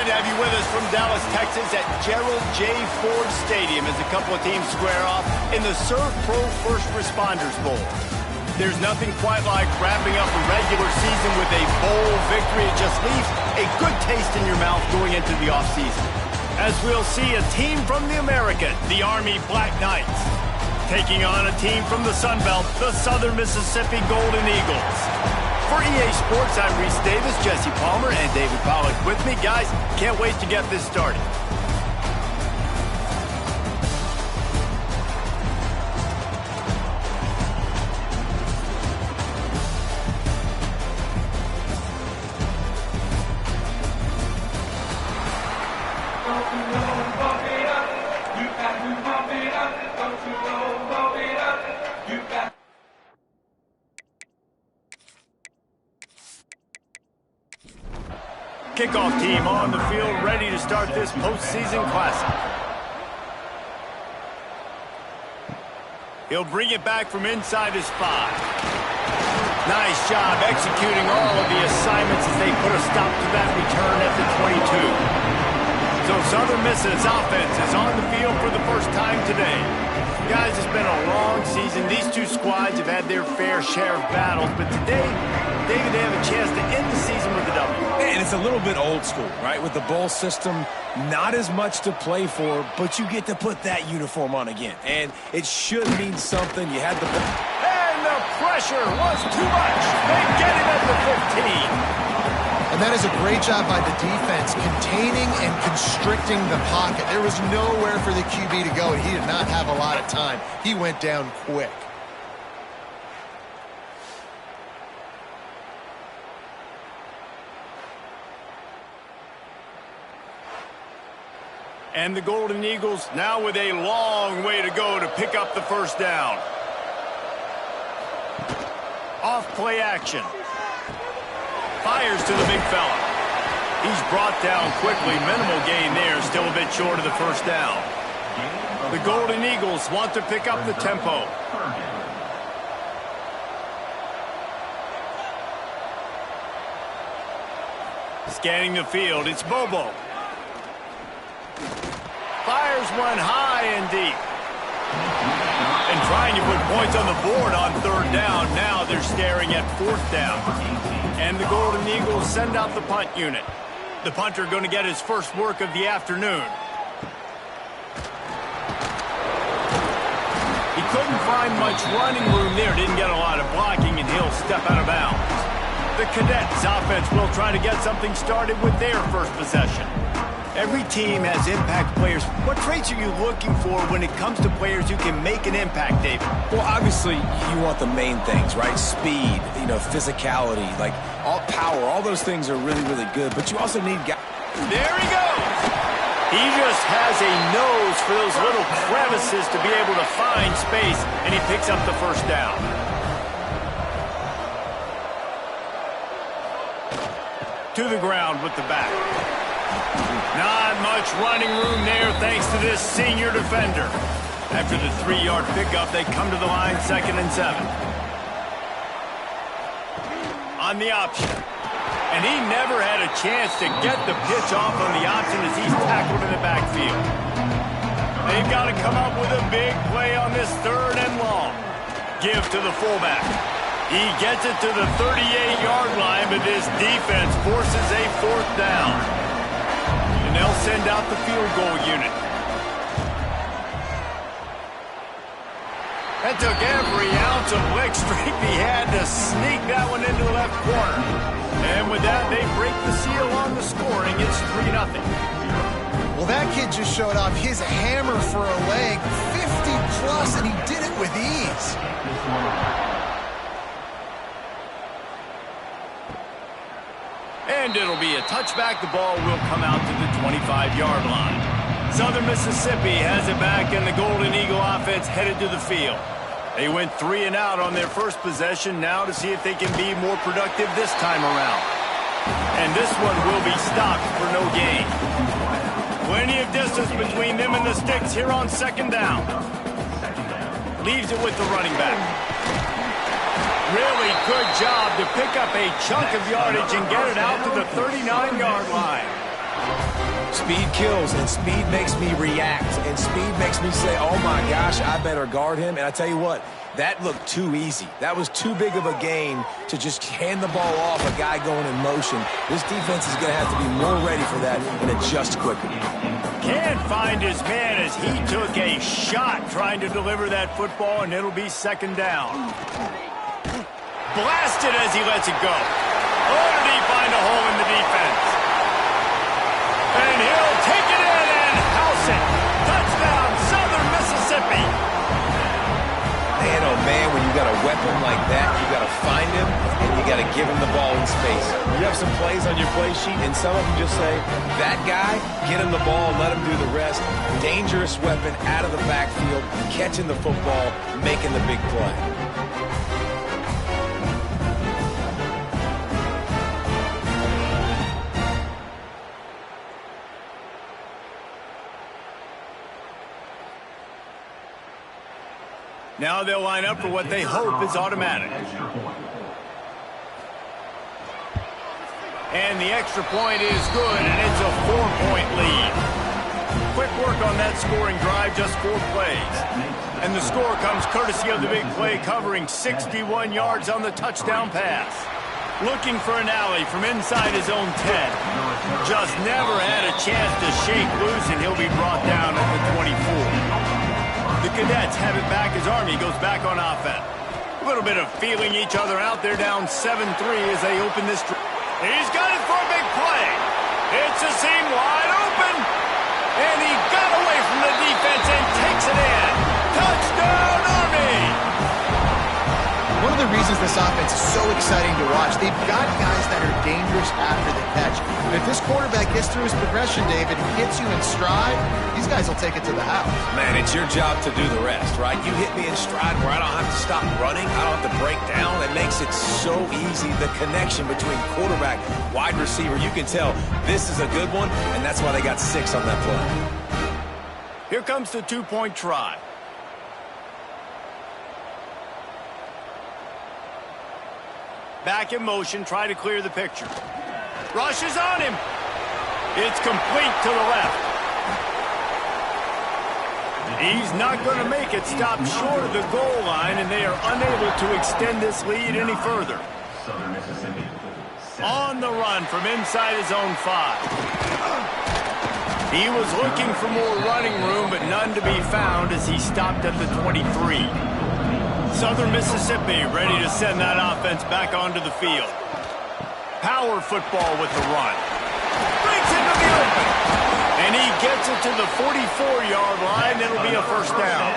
Glad to have you with us from Dallas, Texas at Gerald J. Ford Stadium as a couple of teams square off in the Serve Pro First Responders Bowl. There's nothing quite like wrapping up a regular season with a bowl victory. It just leaves a good taste in your mouth going into the offseason. As we'll see a team from the American, the Army Black Knights, taking on a team from the Sun Belt, the Southern Mississippi Golden Eagles. For EA Sports, I'm Reese Davis, Jesse Palmer, and David Pollack with me. Guys, can't wait to get this started. Kickoff team on the field, ready to start this postseason classic. He'll bring it back from inside his 5. Nice job executing all of the assignments as they put a stop to that return at the 22. So Southern Miss's offense is on the field for the first time today. Guys, it's been a long season. These two squads have had their fair share of battles, but today, David, they have a chance to end the season with a W. And it's a little bit old school, right? With the bowl system, not as much to play for, but you get to put that uniform on again. And it should mean something. You had the... And the pressure was too much. They get him at the 15. And that is a great job by the defense, containing and constricting the pocket. There was nowhere for the QB to go, and he did not have a lot of time. He went down quick. And the Golden Eagles now with a long way to go to pick up the first down. Off play action. Fires to the big fella. He's brought down quickly. Minimal gain there. Still a bit short of the first down. The Golden Eagles want to pick up the tempo. Scanning the field. It's Bobo. Fires one high and deep. And trying to put points on the board on third down. Now they're staring at fourth down. And the Golden Eagles send out the punt unit. The punter going to get his first work of the afternoon. He couldn't find much running room there. Didn't get a lot of blocking, and he'll step out of bounds. The Cadets offense will try to get something started with their first possession. Every team has impact players. What traits are you looking for when it comes to players who can make an impact, David? Well, obviously, you want the main things, right? Speed, physicality, like all power. All those things are really, really good. But you also need guys. There he goes. He just has a nose for those little crevices to be able to find space, and he picks up the first down. To the ground with the back. Not much running room there thanks to this senior defender. After the 3-yard pickup, they come to the line 2nd and 7. On the option. And he never had a chance to get the pitch off on the option as he's tackled in the backfield. They've got to come up with a big play on this 3rd and long. Give to the fullback. He gets it to the 38-yard line, but his defense forces a 4th down. And they'll send out the field goal unit. That took every ounce of leg strength he had to sneak that one into the left corner. And with that, they break the seal on the scoring. It's 3-0. Well, that kid just showed off his hammer for a leg, 50-plus, and he did it with ease. And it'll be a touchback. The ball will come out to the 25-yard line. Southern Mississippi has it back, and the Golden Eagle offense headed to the field. They went 3 and out on their first possession, now to see if they can be more productive this time around. And this one will be stopped for no gain. Plenty of distance between them and the sticks here on 2nd down. Leaves it with the running back. Really good job to pick up a chunk of yardage and get it out to the 39-yard line. Speed kills, and speed makes me react, and speed makes me say, oh my gosh, I better guard him. And I tell you what, that looked too easy. That was too big of a game to just hand the ball off a guy going in motion. This defense is going to have to be more ready for that and adjust quicker. Can't find his man as he took a shot trying to deliver that football, and it'll be second down. Blasted as he lets it go. Oh, did he find a hole in the defense? And he'll take it in and house it. Touchdown, Southern Mississippi. Man, oh man, when you got a weapon like that, you got to find him, and you got to give him the ball in space. You have some plays on your play sheet, and some of them just say, that guy, get him the ball, let him do the rest. Dangerous weapon out of the backfield, catching the football, making the big play. Now they'll line up for what they hope is automatic. And the extra point is good, and it's a 4-point lead. Quick work on that scoring drive, just 4 plays. And the score comes courtesy of the big play, covering 61 yards on the touchdown pass. Looking for an alley from inside his own 10. Just never had a chance to shake loose, and he'll be brought down at the 24. The Cadets have it back as Army goes back on offense. A little bit of feeling each other out. They're down 7-3 as they open this. He's got it for a big play. It's a seam wide open. And he got away from the defense and takes it in. Touchdown, Army! One of the reasons this offense is so exciting to watch, they've got guys that are dangerous after the catch. And if this quarterback gets through his progression, David, and gets you in stride, these guys will take it to the house. Man, it's your job to do the rest, right? You hit me in stride where I don't have to stop running. I don't have to break down. It makes it so easy. The connection between quarterback, wide receiver, you can tell this is a good one, and that's why they got 6 on that play. Here comes the 2-point try. Back in motion, try to clear the picture. Rush is on him. It's complete to the left. He's not going to make it. Stop short of the goal line, and they are unable to extend this lead any further. On the run from inside his own 5. He was looking for more running room, but none to be found as he stopped at the 23. Southern Mississippi ready to send that offense back onto the field. Power football with the run. Brings into the open. And he gets it to the 44-yard line. It'll be a first down.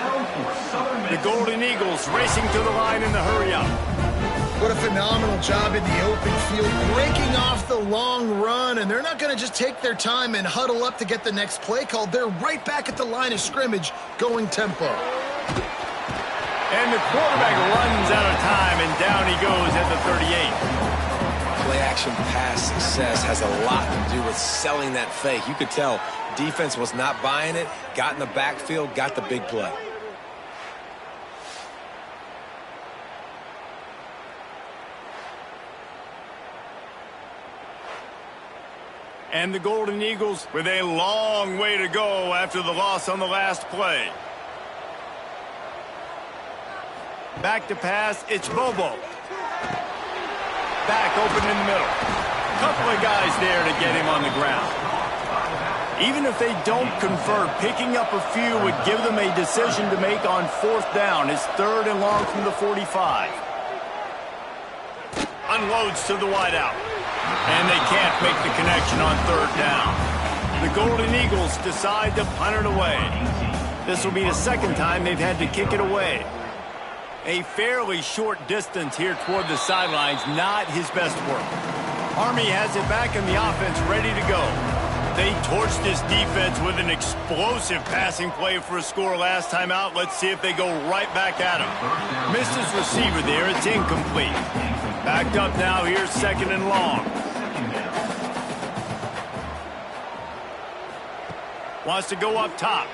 The Golden Eagles racing to the line in the hurry-up. What a phenomenal job in the open field, breaking off the long run, and they're not going to just take their time and huddle up to get the next play called. They're right back at the line of scrimmage, going tempo. And the quarterback runs out of time, and down he goes at the 38. Play-action pass success has a lot to do with selling that fake. You could tell defense was not buying it, got in the backfield, got the big play. And the Golden Eagles with a long way to go after the loss on the last play. Back to pass, it's Bobo. Back open in the middle. Couple of guys there to get him on the ground. Even if they don't convert, picking up a few would give them a decision to make on 4th down. It's 3rd and long from the 45. Unloads to the wideout. And they can't make the connection on 3rd down. The Golden Eagles decide to punt it away. This will be the 2nd time they've had to kick it away. A fairly short distance here toward the sidelines, not his best work. Army has it back in the offense, ready to go. They torched this defense with an explosive passing play for a score last time out. Let's see if they go right back at him. Missed his receiver there. It's incomplete. Backed up now. Here's 2nd and long. Wants to go up top.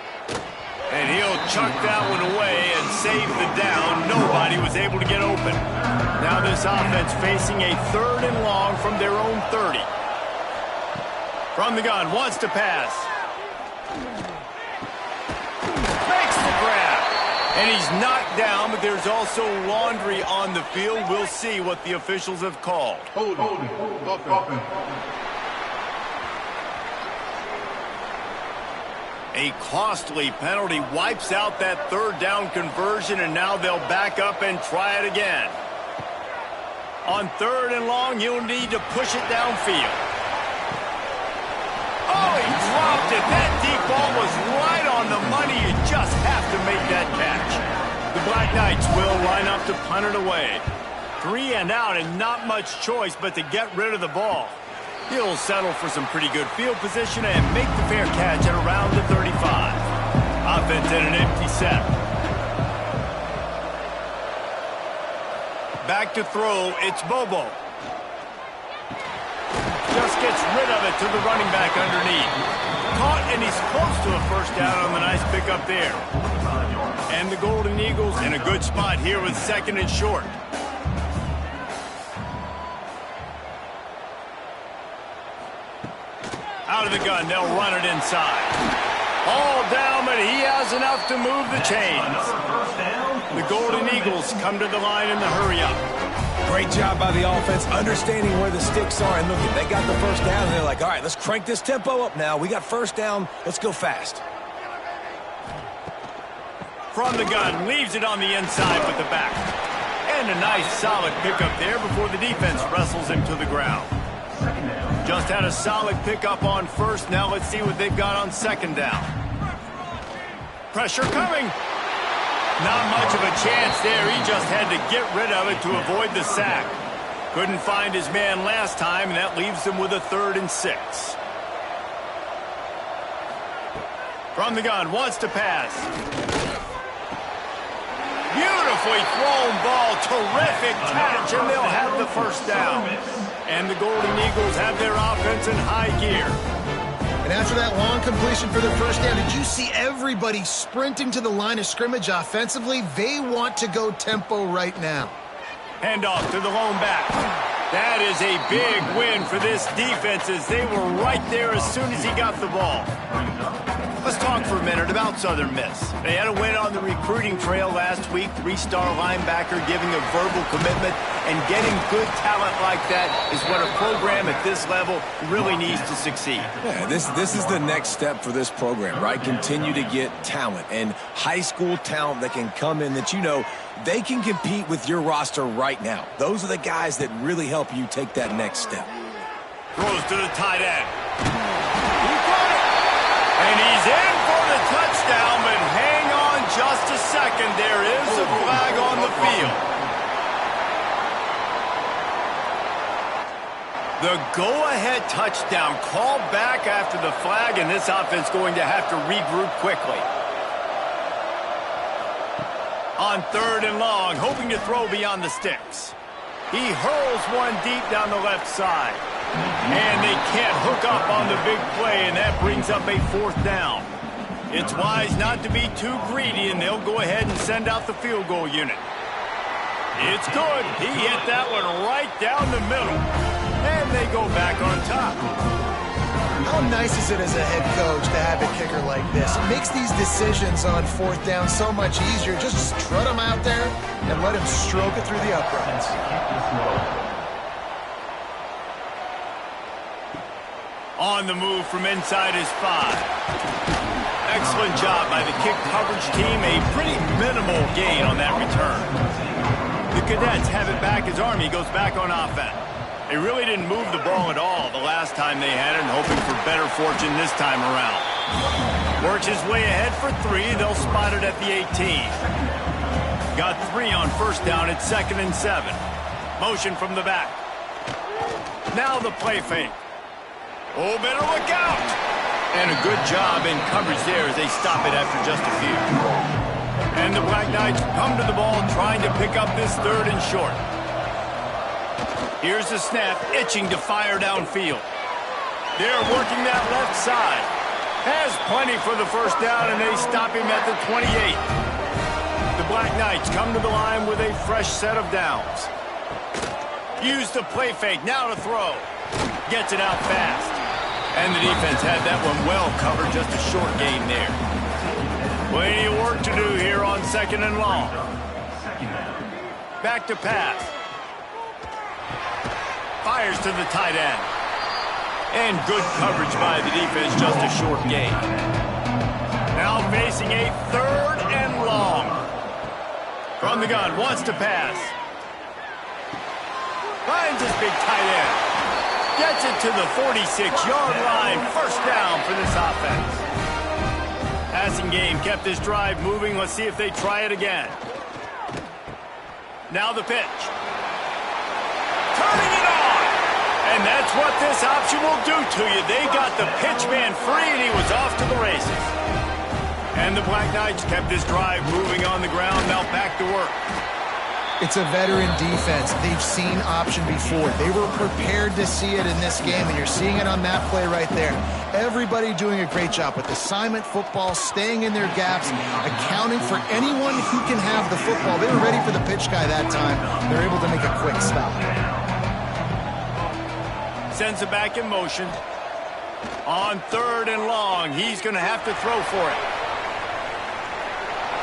And he'll chuck that one away and save the down. Nobody was able to get open. Now this offense facing a 3rd and long from their own 30. From the gun, wants to pass. Makes the grab. And he's knocked down, but there's also laundry on the field. We'll see what the officials have called. Hold it. A costly penalty wipes out that third down conversion, and now they'll back up and try it again. On 3rd and long, you'll need to push it downfield. Oh, he dropped it. That deep ball was right on the money. You just have to make that catch. The Black Knights will line up to punt it away. 3 and out, and not much choice but to get rid of the ball. He'll settle for some pretty good field position and make the fair catch at around the 35. Offense in an empty set. Back to throw, it's Bobo. Just gets rid of it to the running back underneath. Caught, and he's close to a first down on the nice pickup there. And the Golden Eagles in a good spot here with 2nd and short. Out of the gun, they'll run it inside. All down, but he has enough to move the chains. The Golden Eagles come to the line in the hurry-up. Great job by the offense, understanding where the sticks are. And look, they got the first down, and they're like, all right, let's crank this tempo up now. We got first down. Let's go fast. From the gun, leaves it on the inside with the back. And a nice, solid pickup there before the defense wrestles him to the ground. Just had a solid pickup on 1st. Now let's see what they've got on 2nd down. Pressure coming. Not much of a chance there. He just had to get rid of it to avoid the sack. Couldn't find his man last time, and that leaves him with a 3rd and 6. From the gun, wants to pass. Beautifully thrown ball. Terrific catch, and they'll have the first down. And the Golden Eagles have their offense in high gear. And after that long completion for the first down, did you see everybody sprinting to the line of scrimmage offensively? They want to go tempo right now. Handoff to the lone back. That is a big win for this defense as they were right there as soon as he got the ball. Let's talk for a minute about Southern Miss. They had a win on the recruiting trail last week. 3-star linebacker giving a verbal commitment, and getting good talent like that is what a program at this level really needs to succeed. Yeah, this is the next step for this program, right? Continue to get talent and high school talent that can come in that, you know, they can compete with your roster right now. Those are the guys that really help you take that next step. Throws to the tight end. And he's in for the touchdown, but hang on just a second. There is a flag on the field. The go-ahead touchdown called back after the flag, and this offense going to have to regroup quickly. On 3rd and long, hoping to throw beyond the sticks. He hurls one deep down the left side. And they can't hook up on the big play, and that brings up a 4th down. It's wise not to be too greedy, and they'll go ahead and send out the field goal unit. It's good. He hit that one right down the middle. And they go back on top. How nice is it as a head coach to have a kicker like this? It makes these decisions on 4th down so much easier. Just strut him out there and let him stroke it through the uprights. On the move from inside his 5. Excellent job by the kick coverage team. A pretty minimal gain on that return. The Cadets have it back as Army goes back on offense. They really didn't move the ball at all the last time they had it, and hoping for better fortune this time around. Works his way ahead for 3. They'll spot it at the 18. Got 3 on first down at 2nd and 7. Motion from the back. Now the play fake. Oh, better look out! And a good job in coverage there as they stop it after just a few. And the Black Knights come to the ball trying to pick up this 3rd and short. Here's the snap, itching to fire downfield. They're working that left side. Has plenty for the first down, and they stop him at the 28. The Black Knights come to the line with a fresh set of downs. Use the play fake, now to throw. Gets it out fast. And the defense had that one well covered, just a short gain there. Plenty of work to do here on 2nd and long. Back to pass. Fires to the tight end. And good coverage by the defense, just a short gain. Now facing a 3rd and long. From the gun, wants to pass. Finds his big tight end. Gets it to the 46-yard line. 1st down for this offense. Passing game kept this drive moving. Let's see if they try it again. Now the pitch. Turning it on. And that's what this option will do to you. They got the pitch man free, and he was off to the races. And the Black Knights kept this drive moving on the ground. Now back to work. It's a veteran defense. They've seen option before. They were prepared to see it in this game, and you're seeing it on that play right there. Everybody doing a great job with assignment football, staying in their gaps, accounting for anyone who can have the football. They were ready for the pitch guy that time. They're able to make a quick stop. Sends it back in motion. On 3rd and long, he's going to have to throw for it.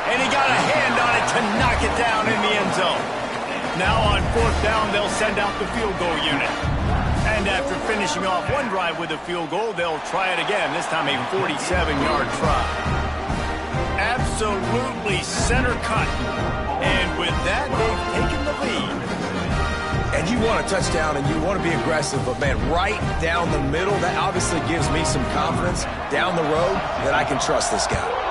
And he got a hand on it to knock it down in the end zone. Now on 4th down, they'll send out the field goal unit. And after finishing off one drive with a field goal, they'll try it again, this time a 47-yard try. Absolutely center cut. And with that, they've taken the lead. And you want a touchdown and you want to be aggressive, but man, right down the middle, that obviously gives me some confidence down the road that I can trust this guy.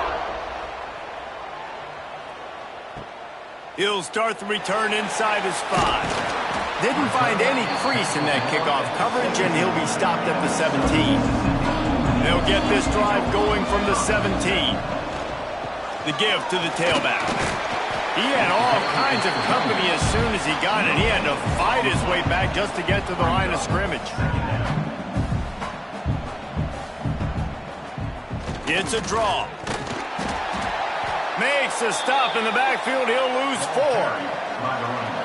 He'll start the return inside his 5. Didn't find any crease in that kickoff coverage, and he'll be stopped at the 17. They'll get this drive going from the 17. The give to the tailback. He had all kinds of company as soon as he got it. He had to fight his way back just to get to the line of scrimmage. It's a draw. Makes a stop in the backfield. He'll lose 4.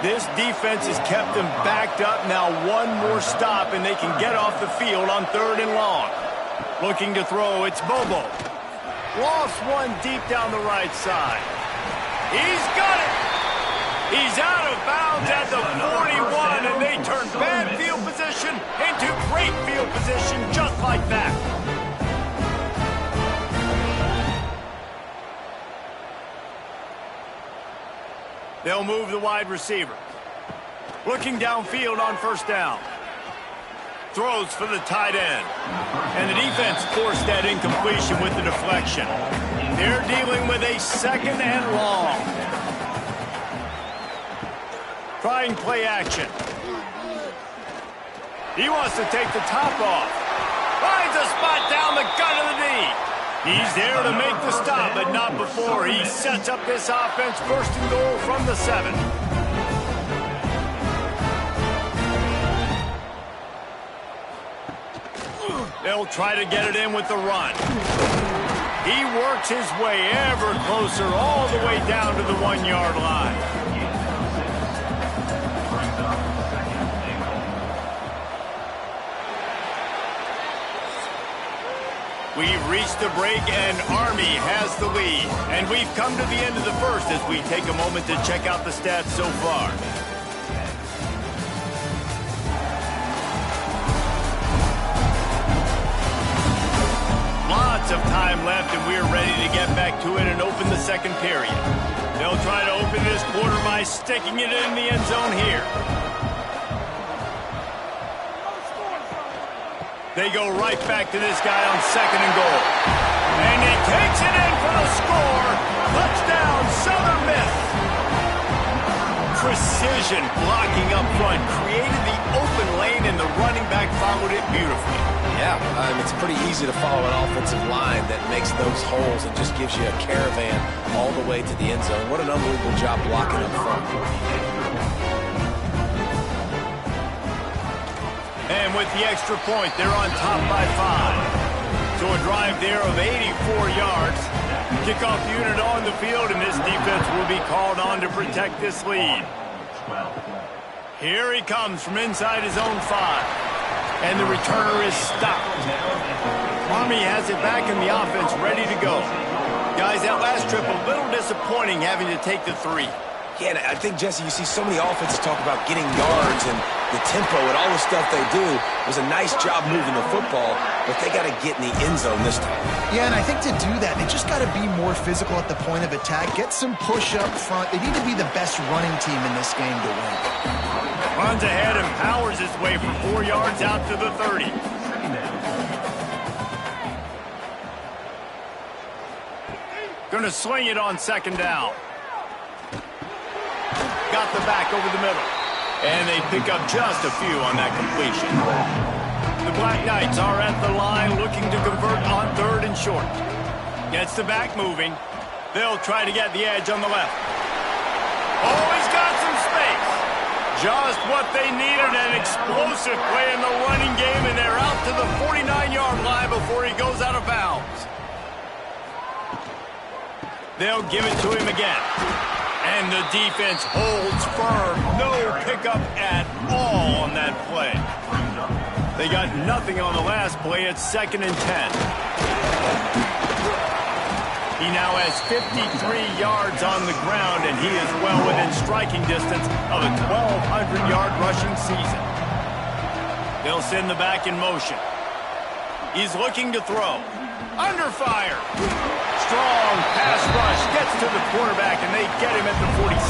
This defense has kept them backed up. Now one more stop, and they can get off the field on 3rd and long. Looking to throw, it's Bobo. Lost one deep down the right side. He's got it. He's out of bounds at the 41, and they turn bad field position into great field position just like that. They'll move the wide receiver. Looking downfield on 1st down. Throws for the tight end. And the defense forced that incompletion with the deflection. They're dealing with a 2nd and long. Trying play action. He wants to take the top off. Finds a spot down the gut of the knee. He's there to make the stop, but not before he sets up this offense 1st and goal from the 7. They'll try to get it in with the run. He works his way ever closer all the way down to the 1-yard line. We've reached the break, and Army has the lead. And we've come to the end of the 1st as we take a moment to check out the stats so far. Lots of time left, and we're ready to get back to it and open the 2nd period. They'll try to open this quarter by sticking it in the end zone here. They go right back to this guy on 2nd and goal. And he takes it in for the score. Touchdown, Southern Miss. Precision blocking up front. Created the open lane, and the running back followed it beautifully. Yeah, it's pretty easy to follow an offensive line that makes those holes and just gives you a caravan all the way to the end zone. What an unbelievable job blocking up front. And with the extra point, they're on top by 5. So a drive there of 84 yards. Kickoff unit on the field, and this defense will be called on to protect this lead. Here he comes from inside his own 5. And the returner is stopped. Army has it back in the offense, ready to go. Guys, that last trip, a little disappointing having to take the 3. Yeah, and I think, Jesse, you see so many offenses talk about getting yards and the tempo and all the stuff they do. It was a nice job moving the football, but they got to get in the end zone this time. Yeah, and I think to do that, they just got to be more physical at the point of attack, get some push up front. They need to be the best running team in this game to win. Runs ahead and powers his way for 4 yards out to the 30. Gonna sling it on 2nd down. Got the back over the middle. And they pick up just a few on that completion. The Black Knights are at the line looking to convert on 3rd and short. Gets the back moving. They'll try to get the edge on the left. Oh, he's got some space. Just what they needed, an explosive play in the running game, and they're out to the 49-yard line before he goes out of bounds. They'll give it to him again. And the defense holds firm. No pickup at all on that play. They got nothing on the last play. It's 2nd and 10. He now has 53 yards on the ground, and he is well within striking distance of a 1,200-yard rushing season. They'll send the back in motion. He's looking to throw. Under fire. Strong pass rush gets to the quarterback, and they get him at the 46.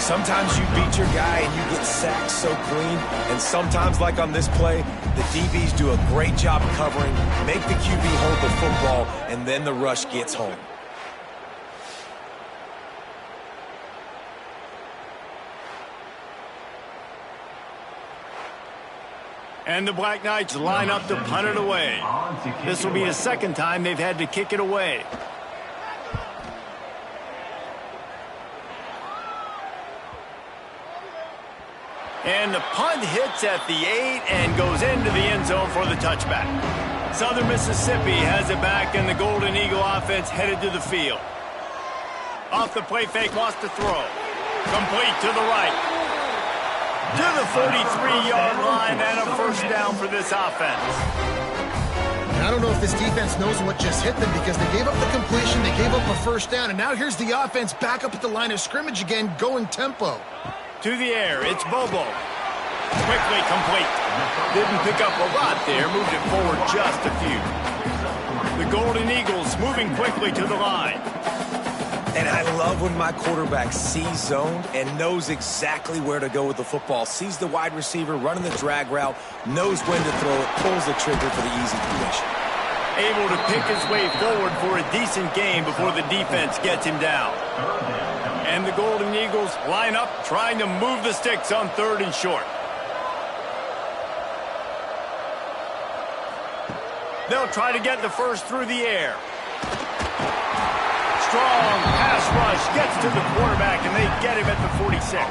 Sometimes you beat your guy and you get sacked so clean, and sometimes, like on this play, the DBs do a great job covering, make the QB hold the football, and then the rush gets home. And the Black Knights line up to punt it away. This will be the 2nd time they've had to kick it away. And the punt hits at the 8 and goes into the end zone for the touchback. Southern Mississippi has it back, and the Golden Eagle offense headed to the field. Off the play fake, wants to throw. Complete to the right. To the 43-yard line, and a 1st down for this offense. I don't know if this defense knows what just hit them, because they gave up the completion, they gave up a 1st down, and now here's the offense back up at the line of scrimmage again, going tempo. To the air, it's Bobo. Quickly complete. Didn't pick up a lot there, moved it forward just a few. The Golden Eagles moving quickly to the line. And I love when my quarterback sees zoned and knows exactly where to go with the football. Sees the wide receiver running the drag route, knows when to throw it, pulls the trigger for the easy completion. Able to pick his way forward for a decent game before the defense gets him down. And the Golden Eagles line up, trying to move the sticks on 3rd and short. They'll try to get the 1st through the air. Strong pass rush gets to the quarterback, and they get him at the 46.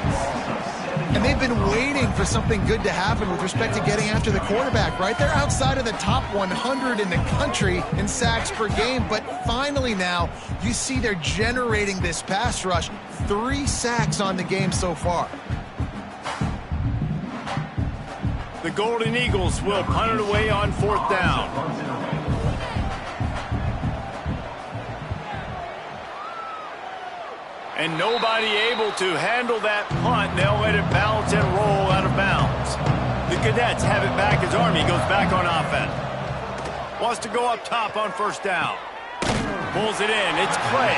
And they've been waiting for something good to happen with respect to getting after the quarterback, right? They're outside of the top 100 in the country in sacks per game, but finally now you see they're generating this pass rush. 3 sacks on the game so far. The Golden Eagles will punt it away on 4th down. And nobody able to handle that punt. They'll let it bounce and roll out of bounds. The Cadets have it back as Army goes back on offense. Wants to go up top on 1st down. Pulls it in. It's Clay.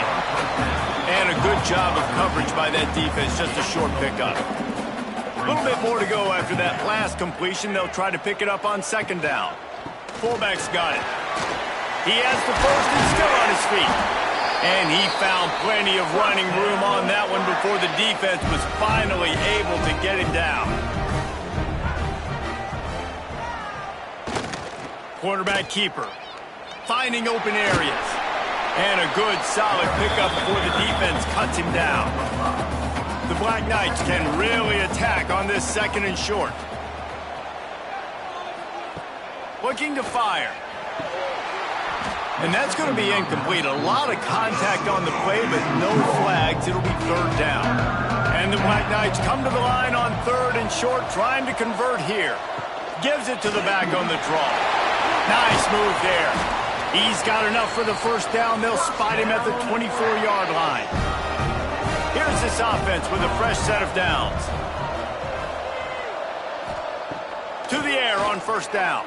And a good job of coverage by that defense. Just a short pickup. A little bit more to go after that last completion. They'll try to pick it up on 2nd down. Fullback's got it. He has the 1st and still on his feet. And he found plenty of running room on that one before the defense was finally able to get him down. Quarterback keeper. Finding open areas. And a good, solid pickup before the defense cuts him down. The Black Knights can really attack on this 2nd and short. Looking to fire. And that's going to be incomplete. A lot of contact on the play, but no flags. It'll be 3rd down. And the Black Knights come to the line on 3rd and short, trying to convert here. Gives it to the back on the draw. Nice move there. He's got enough for the first down. They'll spot him at the 24-yard line. Here's this offense with a fresh set of downs. To the air on first down.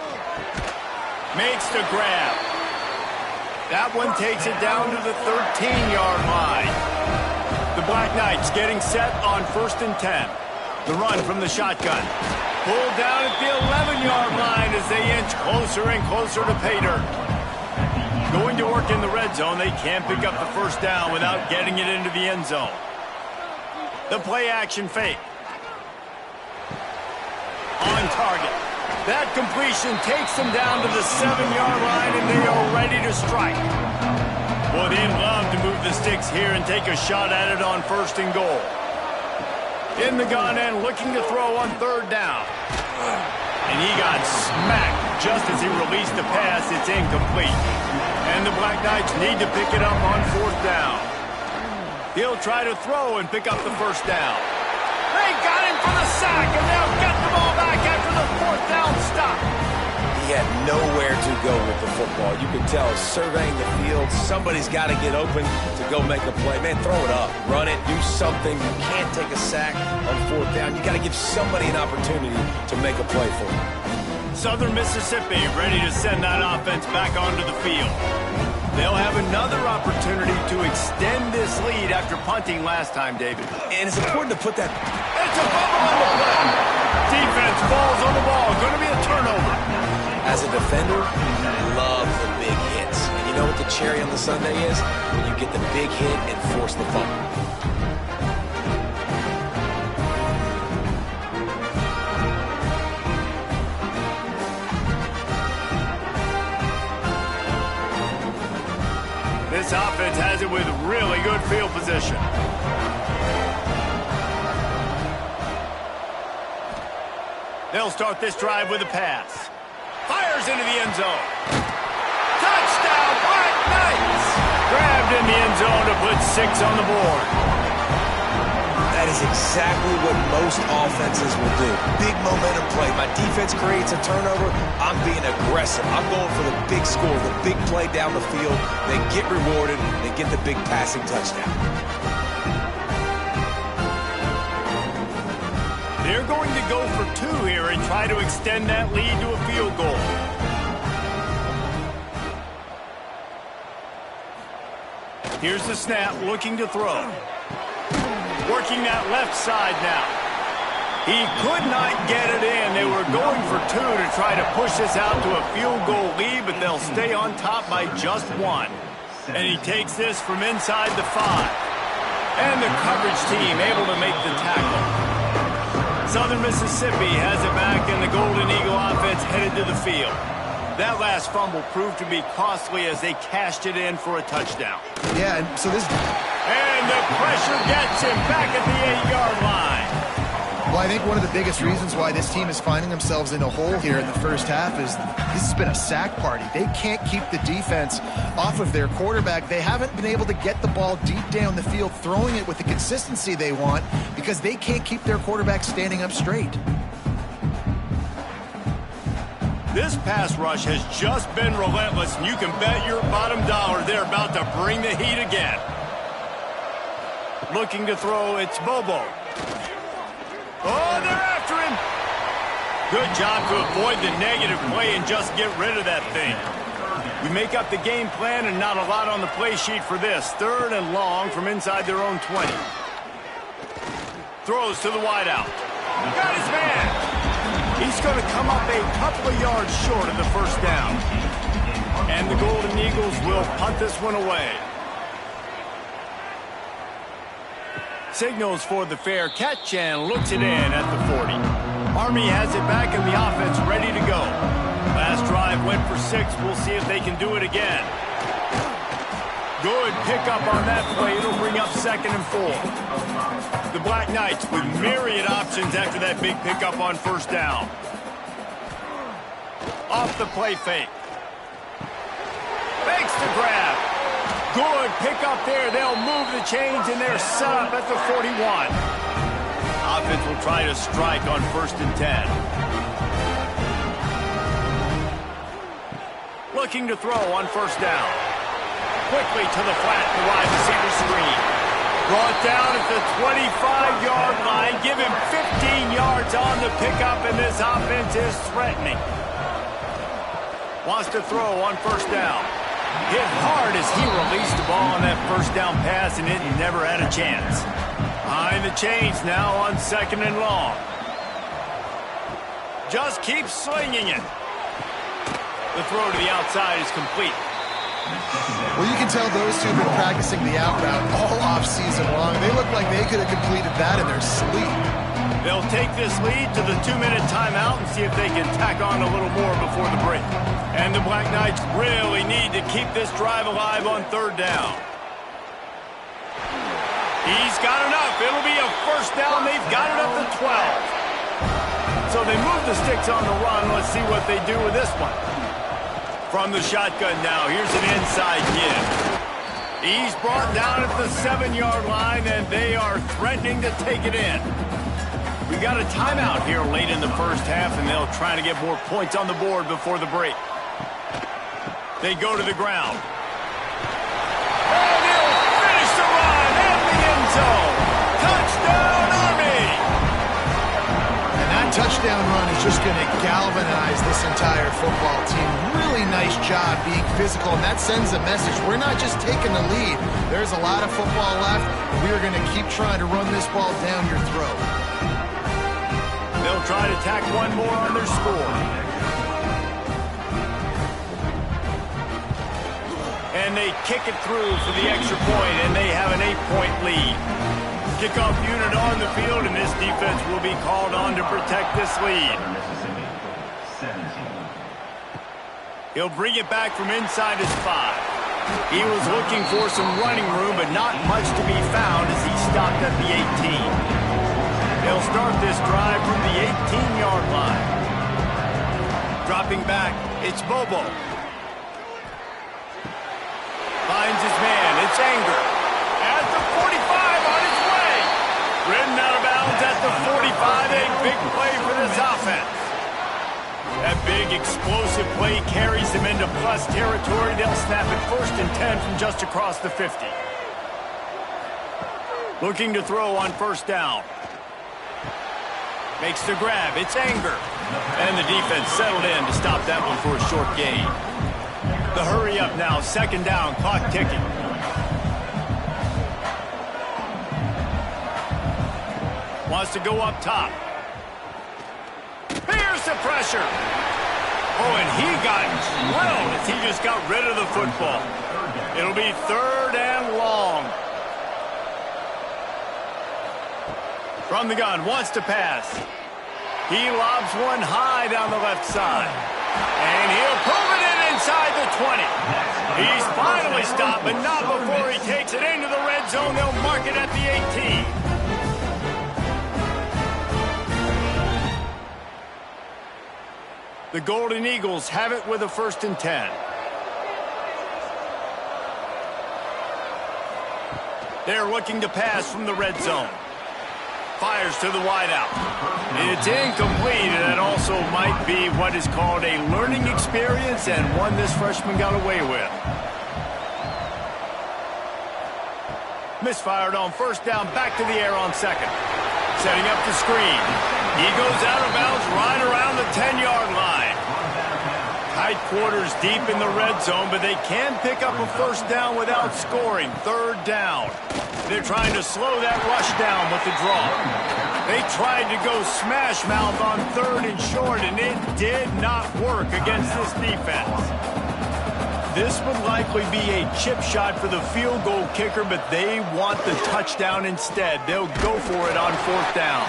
Makes the grab. That one takes it down to the 13-yard line. The Black Knights getting set on 1st and 10. The run from the shotgun. Pulled down at the 11-yard line as they inch closer and closer to pay dirt. Going to work in the red zone, they can't pick up the first down without getting it into the end zone. The play-action fake. On target. That completion takes them down to the 7-yard line, and they are ready to strike. Boy, they'd love to move the sticks here and take a shot at it on 1st and goal. In the gun and looking to throw on 3rd down. And he got smacked just as he released the pass. It's incomplete. And the Black Knights need to pick it up on 4th down. He'll try to throw and pick up the first down. They got him for the sack, and they'll get the ball back after the 4th down stop. He had nowhere to go with the football. You can tell, surveying the field, somebody's got to get open to go make a play. Man, throw it up, run it, do something. You can't take a sack on 4th down. You got to give somebody an opportunity to make a play for him. Southern Mississippi ready to send that offense back onto the field. They'll have another opportunity to extend this lead after punting last time, David. And it's important to put that... It's a bubble on the play. Defense falls on the ball. Going to be a turnover. As a defender, you love the big hits. And you know what the cherry on the sundae is? When you get the big hit and force the fumble. This offense has it with really good field position. They'll start this drive with a pass. Fires into the end zone. Touchdown, Black Knights! Grabbed in the end zone to put 6 on the board. That is exactly what most offenses will do. Big momentum play. My defense creates a turnover. I'm being aggressive. I'm going for the big score, the big play down the field. They get rewarded. They get the big passing touchdown. They're going to go for 2 here and try to extend that lead to a field goal. Here's the snap, looking to throw. Working that left side now. He could not get it in. They were going for 2 to try to push this out to a field goal lead, but they'll stay on top by just 1. And he takes this from inside the 5. And the coverage team able to make the tackle. Southern Mississippi has it back, and the Golden Eagle offense headed to the field. That last fumble proved to be costly as they cashed it in for a touchdown. Yeah, and so this... And the pressure gets him back at the 8-yard line. Well, I think one of the biggest reasons why this team is finding themselves in a hole here in the first half is this has been a sack party. They can't keep the defense off of their quarterback. They haven't been able to get the ball deep down the field, throwing it with the consistency they want because they can't keep their quarterback standing up straight. This pass rush has just been relentless, and you can bet your bottom dollar they're about to bring the heat again. Looking to throw, it's Bobo. Oh, they're after him. Good job to avoid the negative play and just get rid of that thing. We make up the game plan and not a lot on the play sheet for this. 3rd and long from inside their own 20. Throws to the wideout. Got his man. He's going to come up a couple of yards short of the first down. And the Golden Eagles will punt this one away. Signals for the fair catch and looks it in at the 40. Army has it back and the offense ready to go. Last drive went for 6. We'll see if they can do it again. Good pickup on that play. It'll bring up 2nd and 4. The Black Knights with myriad options after that big pickup on first down. Off the play fake. Fakes the grab. Good pickup there. They'll move the chains, and they're set up at the 41. Offense will try to strike on 1st and 10. Looking to throw on first down. Quickly to the flat, the wide receiver screen. Brought down at the 25-yard line. Give him 15 yards on the pickup, and this offense is threatening. Wants to throw on first down. Hit hard as he released the ball on that first down pass, and it never had a chance. Behind the chains now on second and long. Just keeps slinging it. The throw to the outside is complete. Well, you can tell those two have been practicing the out route all offseason long. They look like they could have completed that in their sleep. They'll take this lead to the 2-minute timeout and see if they can tack on a little more before the break. And the Black Knights really need to keep this drive alive on third down. He's got enough. It'll be a first down. They've got it up to 12. So they move the sticks on the run. Let's see what they do with this one. From the shotgun now, here's an inside give. He's brought down at the 7-yard line, and they are threatening to take it in. We got a timeout here late in the first half, and they'll try to get more points on the board before the break. They go to the ground. And he'll finish the run at the end zone. Touchdown, Army! And that touchdown run is just going to galvanize this entire football team. Really nice job being physical, and that sends a message. We're not just taking the lead. There's a lot of football left, and we are going to keep trying to run this ball down your throat. They'll try to tack one more on their score. And they kick it through for the extra point, and they have an 8-point lead. Kickoff unit on the field, and this defense will be called on to protect this lead. He'll bring it back from inside his 5. He was looking for some running room, but not much to be found as he stopped at the 18. They'll start this drive from the 18-yard line. Dropping back, it's Bobo. Finds his man, it's Anger. At the 45, on his way. Ridden out of bounds at the 45, a big play for this offense. That big explosive play carries them into plus territory. They'll snap it 1st and 10 from just across the 50. Looking to throw on first down. Makes the grab. It's Anger. And the defense settled in to stop that one for a short gain. The hurry up now. 2nd down. Clock ticking. Wants to go up top. Here's the pressure. Oh, and he got drilled as he just got rid of the football. It'll be 3rd and long. From the gun, wants to pass. He lobs one high down the left side. And he'll pull it in inside the 20. He's finally stopped, but not before he takes it into the red zone. They'll mark it at the 18. The Golden Eagles have it with a 1st and 10. They're looking to pass from the red zone. Fires to the wideout. It's incomplete, and that also might be what is called a learning experience and one this freshman got away with. Misfired on first down, back to the air on 2nd. Setting up the screen. He goes out of bounds right around the 10-yard line. Tight quarters deep in the red zone, but they can pick up a first down without scoring. 3rd down. They're trying to slow that rush down with the draw. They tried to go smash mouth on 3rd and short, and it did not work against this defense. This would likely be a chip shot for the field goal kicker, but they want the touchdown instead. They'll go for it on 4th down.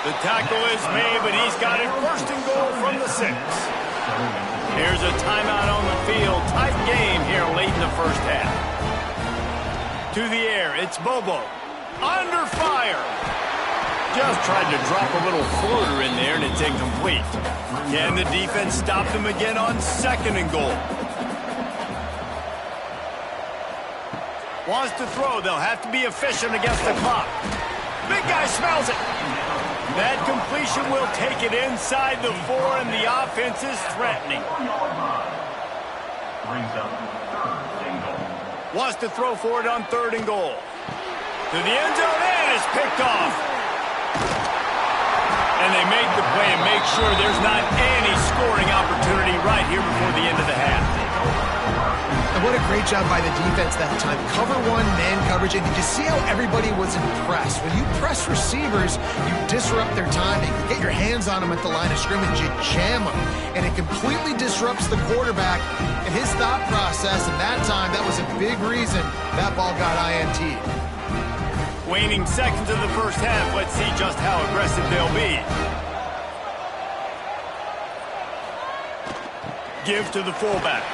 The tackle is made, but he's got it 1st and goal from the 6. Here's a timeout on the field. Tight game here late in the first half. To the air, it's Bobo. Under fire. Just tried to drop a little floater in there, and it's incomplete. Can the defense stop them again on 2nd and goal? Wants to throw. They'll have to be efficient against the clock. Big guy smells it. That completion will take it inside the 4, and the offense is threatening. Brings up 3rd and goal. Wants to throw for it on 3rd and goal. To the end zone, and it's picked off. And they make the play and make sure there's not any scoring opportunity right here before the end of the half. And what a great job by the defense that time. Cover one, man coverage, and did you see how everybody was impressed? When you press receivers, you disrupt their timing. You get your hands on them at the line of scrimmage, you jam them, and it completely disrupts the quarterback and his thought process. And that time, that was a big reason that ball got INT'd. Waning seconds of the first half. Let's see just how aggressive they'll be. Give to the fullback.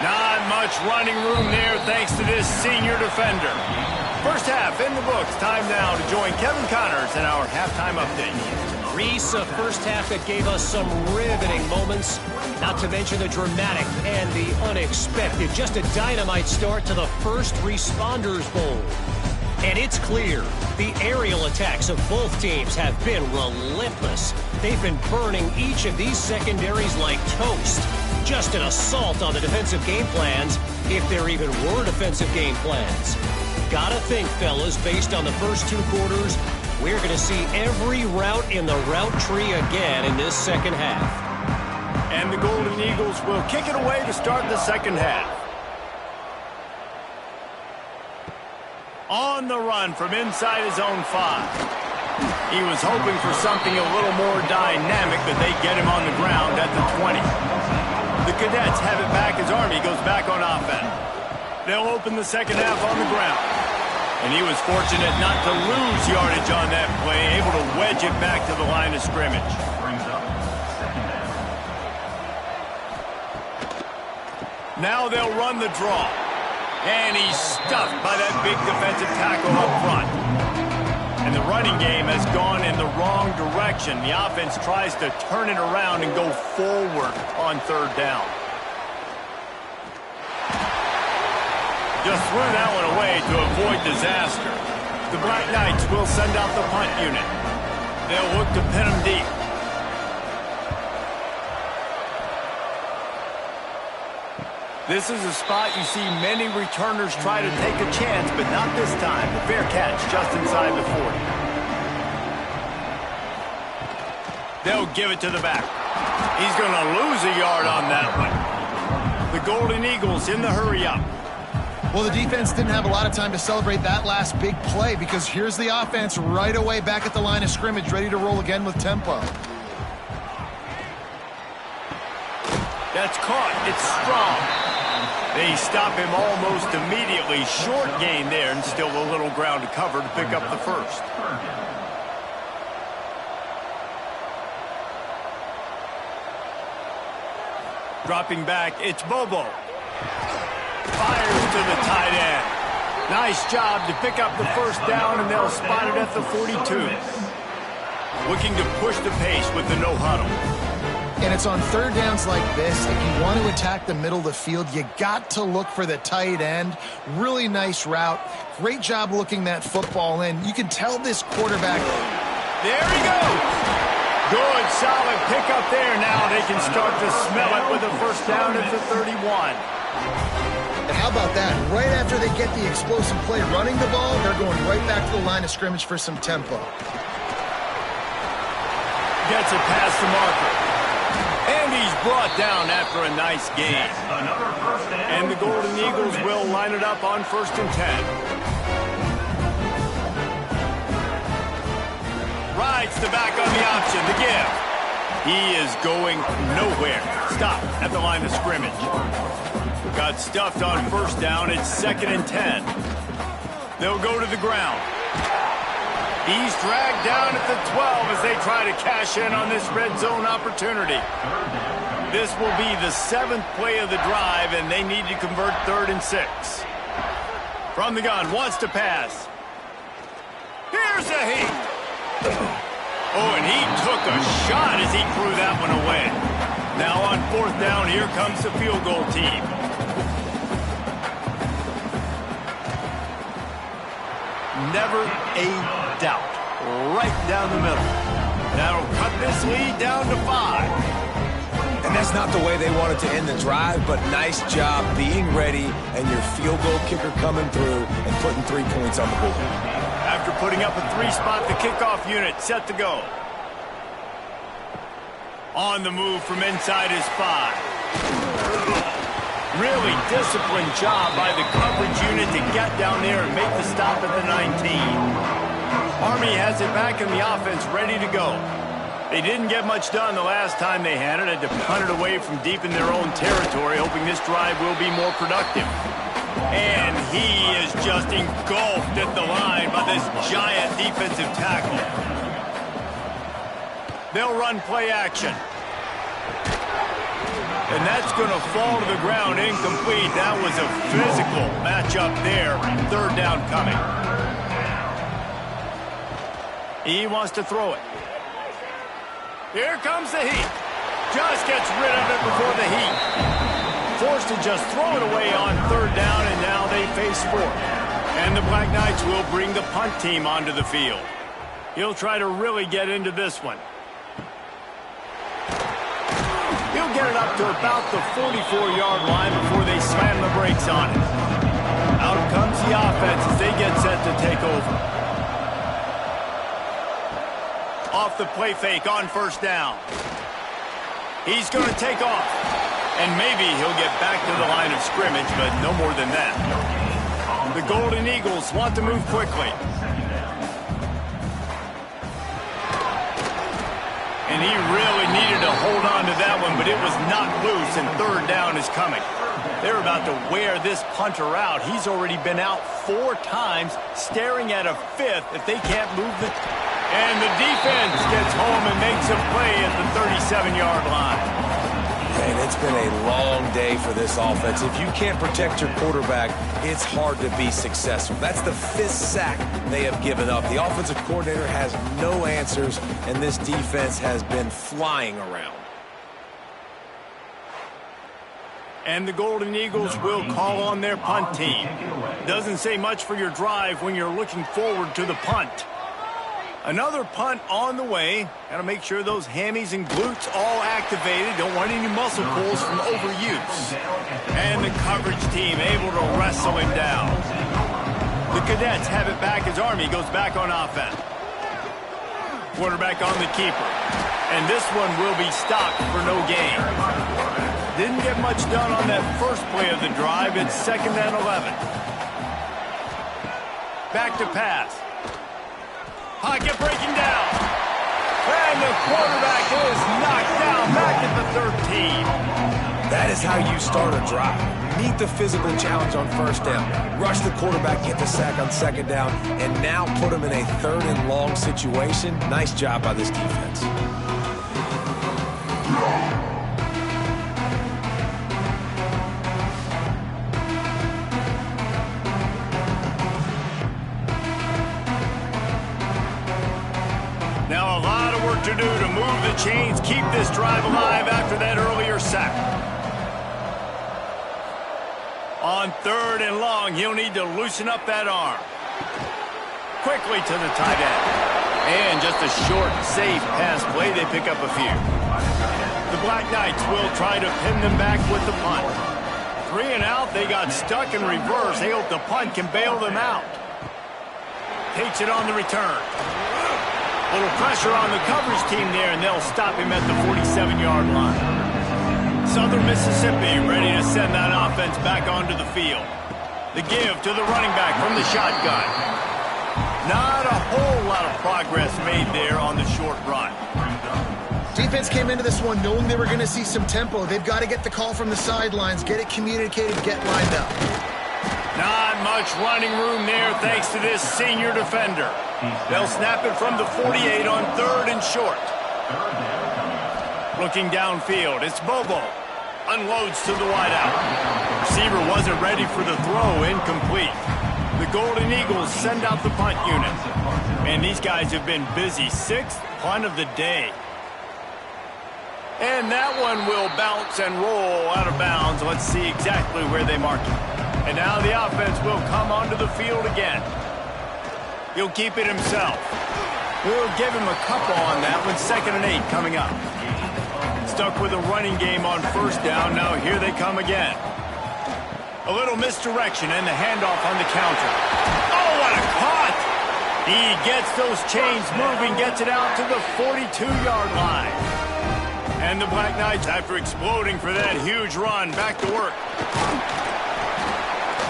Not much running room there thanks to this senior defender. First half in the books. Time now to join Kevin Connors in our halftime update. Reese, a first half that gave us some riveting moments, not to mention the dramatic and the unexpected. Just a dynamite start to the First Responders Bowl. And it's clear, the aerial attacks of both teams have been relentless. They've been burning each of these secondaries like toast. Just an assault on the defensive game plans, if there even were defensive game plans. Gotta think, fellas, based on the first 2 quarters, we're going to see every route in the route tree again in this second half. And the Golden Eagles will kick it away to start the second half. On the run from inside his own 5. He was hoping for something a little more dynamic, but they get him on the ground at the 20. The Cadets have it back as Army goes back on offense. They'll open the second half on the ground. And he was fortunate not to lose yardage on that play, able to wedge it back to the line of scrimmage. Brings up 2nd down. Now they'll run the draw. And he's stuffed by that big defensive tackle up front. And the running game has gone in the wrong direction. The offense tries to turn it around and go forward on 3rd down. Just threw that one away to avoid disaster. The Black Knights will send out the punt unit. They'll look to pin him deep. This is a spot you see many returners try to take a chance, but not this time. The fair catch just inside the 40. They'll give it to the back. He's going to lose a yard on that one. The Golden Eagles in the hurry-up. Well, the defense didn't have a lot of time to celebrate that last big play because here's the offense right away back at the line of scrimmage, ready to roll again with tempo. That's caught. It's strong. They stop him almost immediately. Short gain there and still a little ground to cover to pick up the first. Dropping back, it's Bobo. Fires to the tight end. Nice job to pick up the first down, and they'll spot it at the 42. Looking to push the pace with the no huddle. And it's on 3rd downs like this. If you want to attack the middle of the field, you got to look for the tight end. Really nice route. Great job looking that football in. You can tell this quarterback. There he goes. Good, solid pickup there. Now they can start to smell it with a first down at the 31. And how about that? Right after they get the explosive play running the ball, they're going right back to the line of scrimmage for some tempo. Gets it past the marker. And he's brought down after a nice gain. And the Golden Eagles will line it up on 1st and 10. Rides the back on the option, the give. He is going nowhere. Stop at the line of scrimmage. Got stuffed on first down. It's 2nd and 10. They'll go to the ground. He's dragged down at the 12 as they try to cash in on this red zone opportunity. This will be the 7th play of the drive, and they need to convert 3rd and 6. From the gun, wants to pass. Here's a heat. Oh, and he took a shot as he threw that one away. Now on 4th down, here comes the field goal team. Never a doubt. Right down the middle. That'll cut this lead down to 5. And that's not the way they wanted to end the drive, but nice job being ready and your field goal kicker coming through and putting 3 points on the board. After putting up a 3-spot, the kickoff unit set to go. On the move from inside his 5. Really disciplined job by the coverage unit to get down there and make the stop at the 19. Army has it back in the offense, ready to go. They didn't get much done the last time they had it. Had to punt it away from deep in their own territory, hoping this drive will be more productive. And he is just engulfed at the line by this giant defensive tackle. They'll run play action. And that's going to fall to the ground incomplete. That was a physical matchup there. 3rd down coming. He wants to throw it. Here comes the heat. Just gets rid of it before the heat. Forced to just throw it away on 3rd down, and now they face 4th. And the Black Knights will bring the punt team onto the field. He'll try to really get into this one. He'll get it up to about the 44-yard line before they slam the brakes on it. Out comes the offense as they get set to take over. Off the play fake on 1st down. He's going to take off. And maybe he'll get back to the line of scrimmage, but no more than that. The Golden Eagles want to move quickly. And he really needed to hold on to that one, but it was not loose, and 3rd down is coming. They're about to wear this punter out. He's already been out 4 times, staring at a 5th if they can't move the... And the defense gets home and makes a play at the 37-yard line. And it's been a long day for this offense. If you can't protect your quarterback, it's hard to be successful. That's the 5th sack they have given up. The offensive coordinator has no answers, and this defense has been flying around. And the Golden Eagles will call on their punt team. Doesn't say much for your drive when you're looking forward to the punt. Another punt on the way. Got to make sure those hammies and glutes all activated. Don't want any muscle pulls from overuse. And the coverage team able to wrestle him down. The Cadets have it back as Army goes back on offense. Quarterback on the keeper. And this one will be stopped for no gain. Didn't get much done on that first play of the drive. It's 2nd and 11. Back to pass. Pocket breaking down. And the quarterback is knocked down back at the 13. That is how you start a drive. Meet the physical challenge on 1st down. Rush the quarterback, get the sack on 2nd down, and now put him in a 3rd and long situation. Nice job by this defense. Now a lot of work to do to move the chains, keep this drive alive after that earlier sack. On 3rd and long, he'll need to loosen up that arm. Quickly to the tight end. And just a short, safe pass play. They pick up a few. The Black Knights will try to pin them back with the punt. 3 and out. They got stuck in reverse. They hope the punt can bail them out. Takes it on the return. A little pressure on the coverage team there, and they'll stop him at the 47-yard line. Southern Mississippi ready to send that offense back onto the field. The give to the running back from the shotgun. Not a whole lot of progress made there on the short run. Defense came into this one knowing they were going to see some tempo. They've got to get the call from the sidelines, get it communicated, get lined up. Not much running room there thanks to this senior defender. They'll snap it from the 48 on 3rd and short. Looking downfield, it's Bobo. Unloads to the wideout. Receiver wasn't ready for the throw, incomplete. The Golden Eagles send out the punt unit. And these guys have been busy. 6th punt of the day. And that one will bounce and roll out of bounds. Let's see exactly where they mark it. And now the offense will come onto the field again. He'll keep it himself. We'll give him a couple on that one. 2nd and 8 coming up. stuck with a running game on first down. Now here they come again. A little misdirection and the handoff on the counter. Oh, what a cut! He gets those chains moving, gets it out to the 42-yard line. And the Black Knights, after exploding for that huge run, back to work.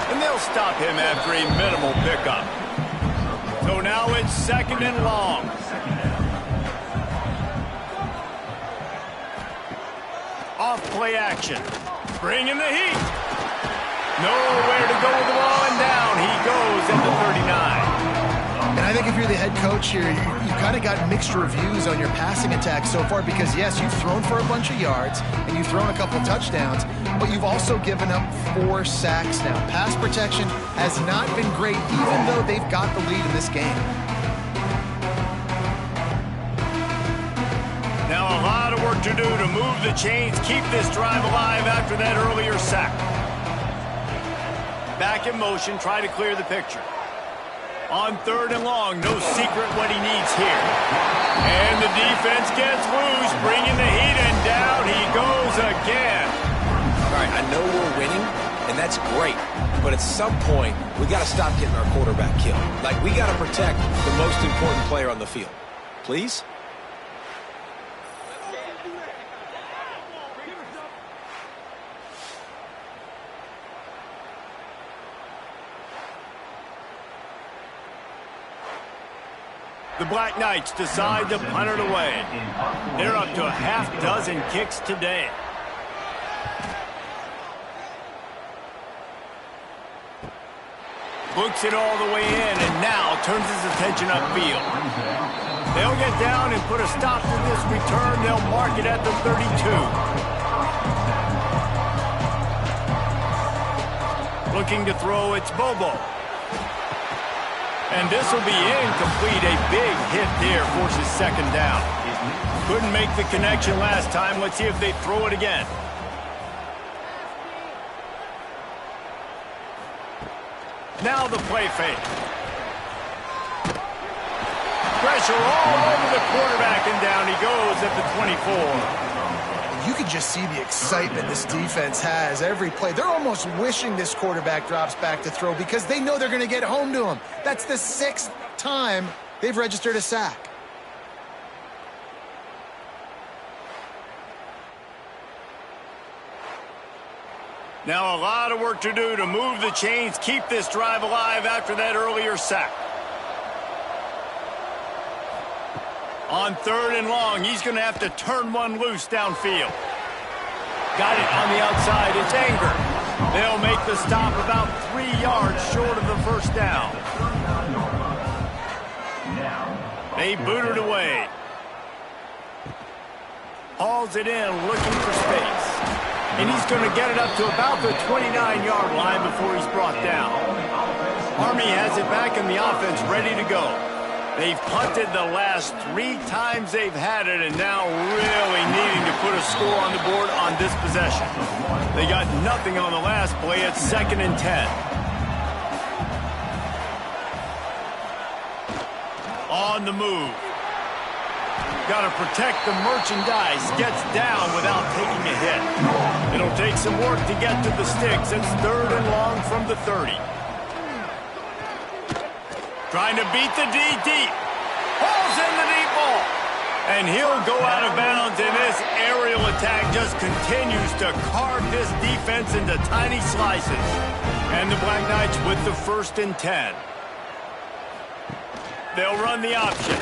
And they'll stop him after a minimal pickup. So now it's 2nd and long. Off play action. Bring in the heat. Nowhere to go with the ball, and down he goes at the 39. And I think if you're the head coach here, you've kind of got mixed reviews on your passing attack so far because, yes, you've thrown for a bunch of yards and you've thrown a couple touchdowns, but you've also given up 4 sacks now. Pass protection has not been great, even though they've got the lead in this game. Now a lot of work to do to move the chains, keep this drive alive after that earlier sack. Back in motion, try to clear the picture. On 3rd and long, no secret what he needs here. And the defense gets loose, bringing the heat, and down he goes again. All right, I know we're winning, and that's great. But at some point, we got to stop getting our quarterback killed. Like, we got to protect the most important player on the field. Please? The Black Knights decide to punt it away. They're up to a half-dozen kicks today. Books it all the way in and now turns his attention upfield. They'll get down and put a stop to this return. They'll mark it at the 32. Looking to throw, it's Bobo. And this will be incomplete. A big hit there forces 2nd down. Couldn't make the connection last time. Let's see if they throw it again. Now the play fake. Pressure all over the quarterback, and down he goes at the 24. You can just see the excitement this defense has every play. They're almost wishing this quarterback drops back to throw because they know they're going to get home to him. That's the 6th time they've registered a sack. Now a lot of work to do to move the chains, keep this drive alive after that earlier sack. On 3rd and long, he's going to have to turn one loose downfield. Got it on the outside. It's Anger. They'll make the stop about 3 yards short of the 1st down. They boot it away. Hauls it in, looking for space. And he's going to get it up to about the 29-yard line before he's brought down. Army has it back in the offense, ready to go. They've punted the last 3 times they've had it, and now really needing to put a score on the board on this possession. They got nothing on the last play. It's 2nd and 10. On the move. Got to protect the merchandise. Gets down without taking a hit. It'll take some work to get to the sticks. It's 3rd and long from the 30. Trying to beat the D deep. Hauls in the deep ball. And he'll go out of bounds, and this aerial attack just continues to carve this defense into tiny slices. And the Black Knights with the 1st and 10. They'll run the option.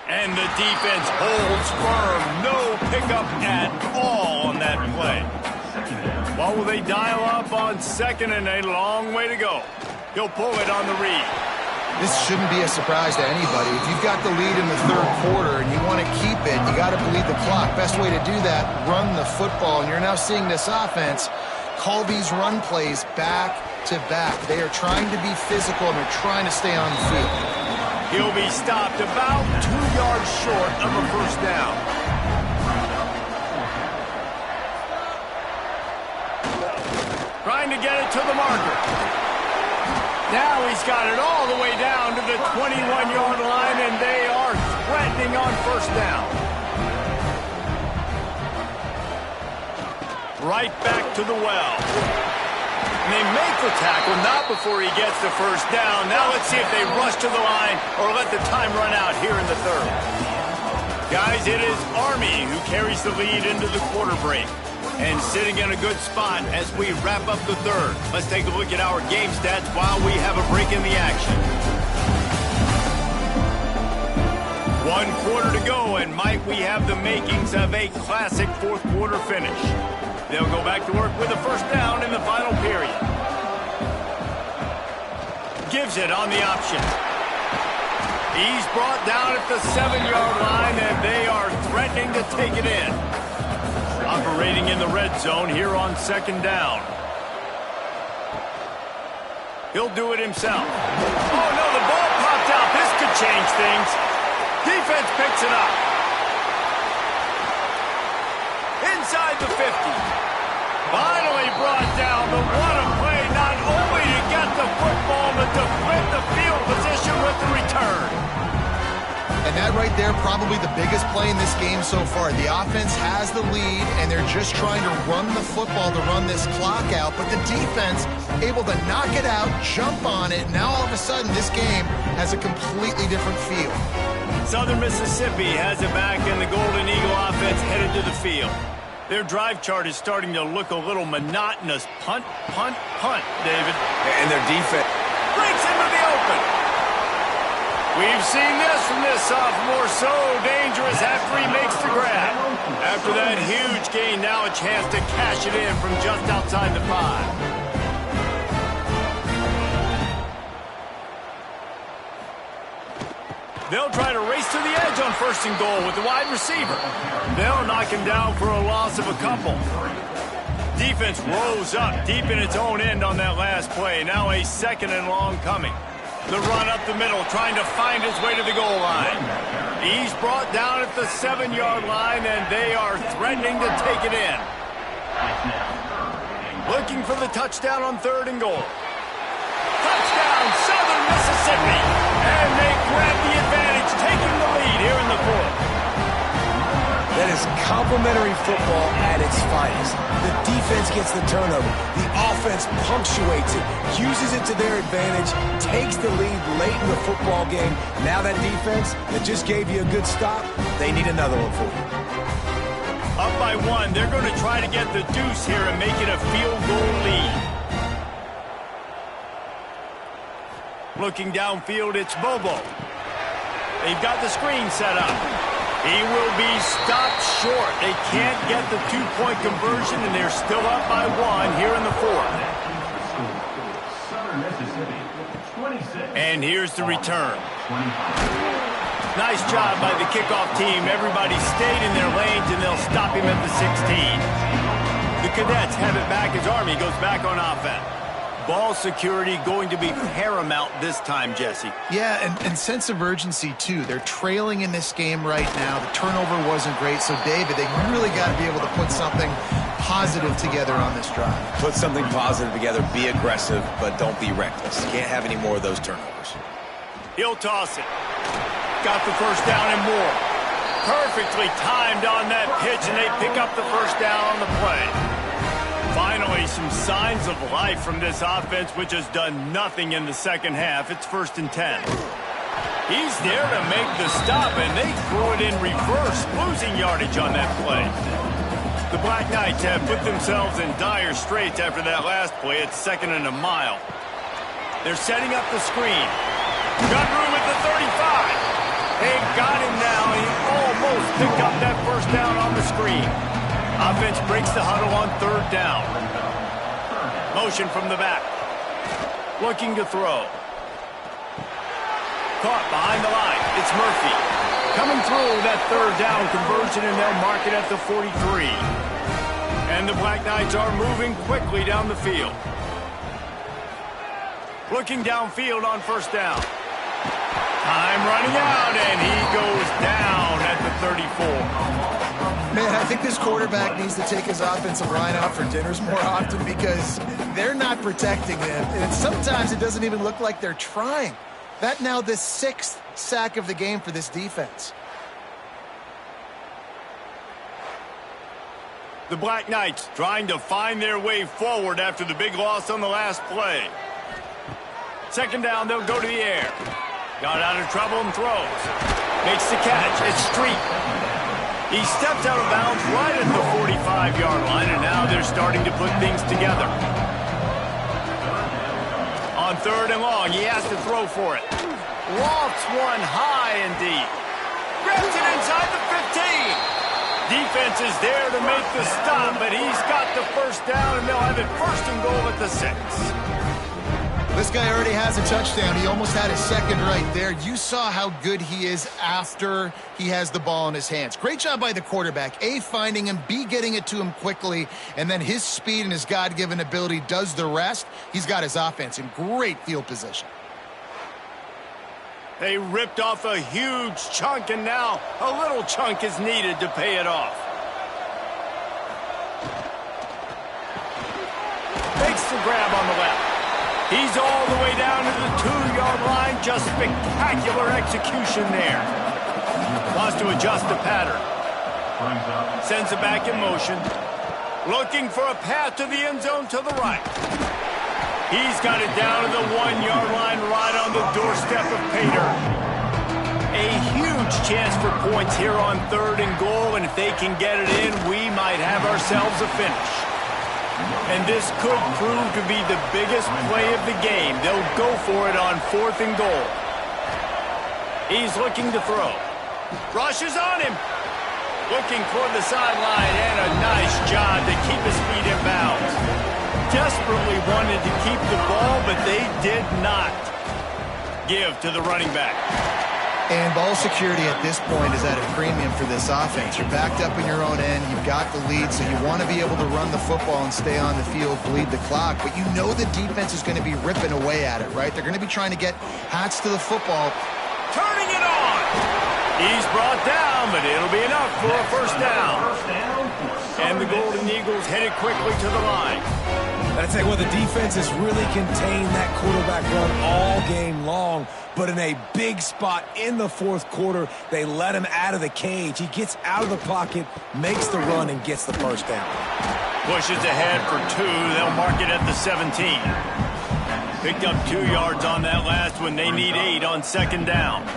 And the defense holds firm. No pickup at all on that play. What will they dial up on 2nd and a long way to go? He'll pull it on the read. This shouldn't be a surprise to anybody. If you've got the lead in the 3rd quarter and you want to keep it, you got to bleed the clock. Best way to do that, run the football. And you're now seeing this offense call these run plays back to back. They are trying to be physical and they're trying to stay on the field. He'll be stopped about 2 yards short of a 1st down. Trying to get it to the marker. Now he's got it all the way down to the 21-yard line, and they are threatening on 1st down. right back to the well. And they make the tackle, not before he gets the first down. Now let's see if they rush to the line or let the time run out here in the third. Guys, it is Army who carries the lead into the quarter break. And sitting in a good spot as we wrap up the third. Let's take a look at our game stats while we have a break in the action. 1 quarter to go, and Mike, we have the makings of a classic fourth quarter finish. They'll go back to work with a first down in the final period. Gives it on the option. He's brought down at the 7-yard line, and they are threatening to take it in. Operating in the red zone here on second down. He'll do it himself. Oh, no, the ball popped out. This could change things. Defense picks it up. Inside the 50. Finally brought down, but what a play, not only to get the football, but to flip the field position with the return. And that right there, probably the biggest play in this game so far. The offense has the lead, and they're just trying to run the football to run this clock out, but the defense able to knock it out, jump on it. Now all of a sudden, this game has a completely different feel. Southern Mississippi has it back, and the Golden Eagle offense headed to the field. Their drive chart is starting to look a little monotonous. Punt, punt, punt, David. And their defense breaks into the open. We've seen this from this sophomore, so dangerous after he makes the grab. After that huge gain, now a chance to cash it in from just outside the 5. They'll try to race to the edge on 1st and goal with the wide receiver. They'll knock him down for a loss of a couple. Defense rose up deep in its own end on that last play. Now a 2nd and long coming. The run up the middle, trying to find his way to the goal line. He's brought down at the 7-yard line, and they are threatening to take it in. Looking for the touchdown on 3rd and goal. Touchdown, Southern Mississippi! And they grab the advantage, taking the lead here in the 4th. That is complimentary football at its finest. The defense gets the turnover. The offense punctuates it, uses it to their advantage, takes the lead late in the football game. Now that defense that just gave you a good stop, they need another one for you. Up by 1, they're going to try to get the deuce here and make it a field goal lead. Looking downfield, it's Bobo. They've got the screen set up. He will be stopped short. They can't get the 2-point conversion, and they're still up by 1 here in the 4th. And here's the return. Nice job by the kickoff team. Everybody stayed in their lanes, and they'll stop him at the 16. The Cadets have it back as Army goes back on offense. Ball security going to be paramount this time, Jesse. Yeah, and sense of urgency, too. They're trailing in this game right now. The turnover wasn't great. So, David, they really got to be able to put something positive together on this drive. Put something positive together. Be aggressive, but don't be reckless. Can't have any more of those turnovers. He'll toss it. Got the first down and more. Perfectly timed on that pitch, and they pick up the first down on the play. Finally, some signs of life from this offense, which has done nothing in the second half. It's 1st and 10. He's there to make the stop, and they threw it in reverse, losing yardage on that play. The Black Knights have put themselves in dire straits after that last play. It's 2nd and a mile. They're setting up the screen. Got room at the 35. They got him now. He almost picked up that first down on the screen. Offense breaks the huddle on 3rd down. Motion from the back. Looking to throw. Caught behind the line. It's Murphy. Coming through that 3rd down conversion, and they'll mark it at the 43. And the Black Knights are moving quickly down the field. Looking downfield on 1st down. Time running out, and he goes down at the 34. Man, I think this quarterback needs to take his offensive line out for dinners more often because they're not protecting him. And sometimes it doesn't even look like they're trying. That now the 6th sack of the game for this defense. The Black Knights trying to find their way forward after the big loss on the last play. Second down, they'll go to the air. Got out of trouble and throws. Makes the catch. It's Street. He stepped out of bounds right at the 45-yard line, and now they're starting to put things together. On third and long, he has to throw for it. Lofts one high and deep. Grabs it inside the 15. Defense is there to make the stop, but he's got the first down, and they'll have it first and goal at the 6. This guy already has a touchdown. He almost had his second right there. You saw how good he is after he has the ball in his hands. Great job by the quarterback. A, finding him, B, getting it to him quickly, and then his speed and his God-given ability does the rest. He's got his offense in great field position. They ripped off a huge chunk, and now a little chunk is needed to pay it off. Makes the grab on the left. He's all the way down to the 2-yard line. Just spectacular execution there. Wants to adjust the pattern. Sends it back in motion. Looking for a path to the end zone to the right. He's got it down to the 1-yard line right on the doorstep of Pater. A huge chance for points here on third and goal, and if they can get it in, we might have ourselves a finish. And this could prove to be the biggest play of the game. They'll go for it on fourth and goal. He's looking to throw. Rushes on him. Looking for the sideline, and a nice job to keep his feet in bounds. Desperately wanted to keep the ball, but they did not give to the running back. And ball security at this point is at a premium for this offense. You're backed up in your own end. You've got the lead, so you want to be able to run the football and stay on the field, bleed the clock. But you know the defense is going to be ripping away at it, right? They're going to be trying to get hats to the football. Turning it on. He's brought down, but it'll be enough for a first down. And the Golden Eagles headed quickly to the line. I'd say, well, the defense has really contained that quarterback run all game long, but in a big spot in the fourth quarter, they let him out of the cage. He gets out of the pocket, makes the run, and gets the first down. Pushes ahead for 2. They'll mark it at the 17. Picked up 2 yards on that last one. They need 8 on second down.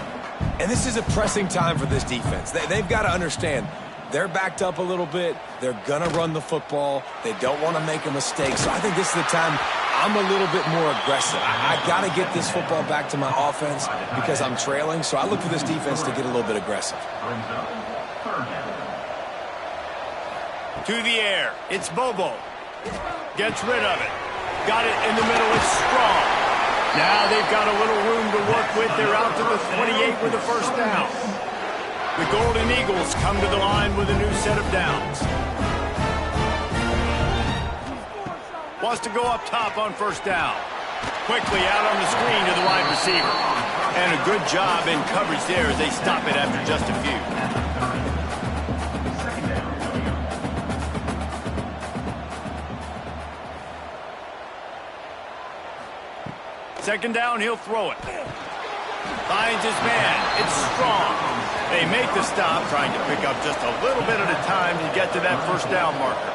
And this is a pressing time for this defense. They've got to understand, they're backed up a little bit. They're going to run the football. They don't want to make a mistake. So I think this is the time I'm a little bit more aggressive. I got to get this football back to my offense because I'm trailing. So I look for this defense to get a little bit aggressive. To the air. It's Bobo. Gets rid of it. Got it in the middle. It's Strong. Now they've got a little room to work with. They're out to the 28 with the first down. The Golden Eagles come to the line with a new set of downs. Wants to go up top on first down. Quickly out on the screen to the wide receiver. And a good job in coverage there as they stop it after just a few. Second down, he'll throw it. Finds his man. It's Strong. They make the stop, trying to pick up just a little bit at a time to get to that first down marker.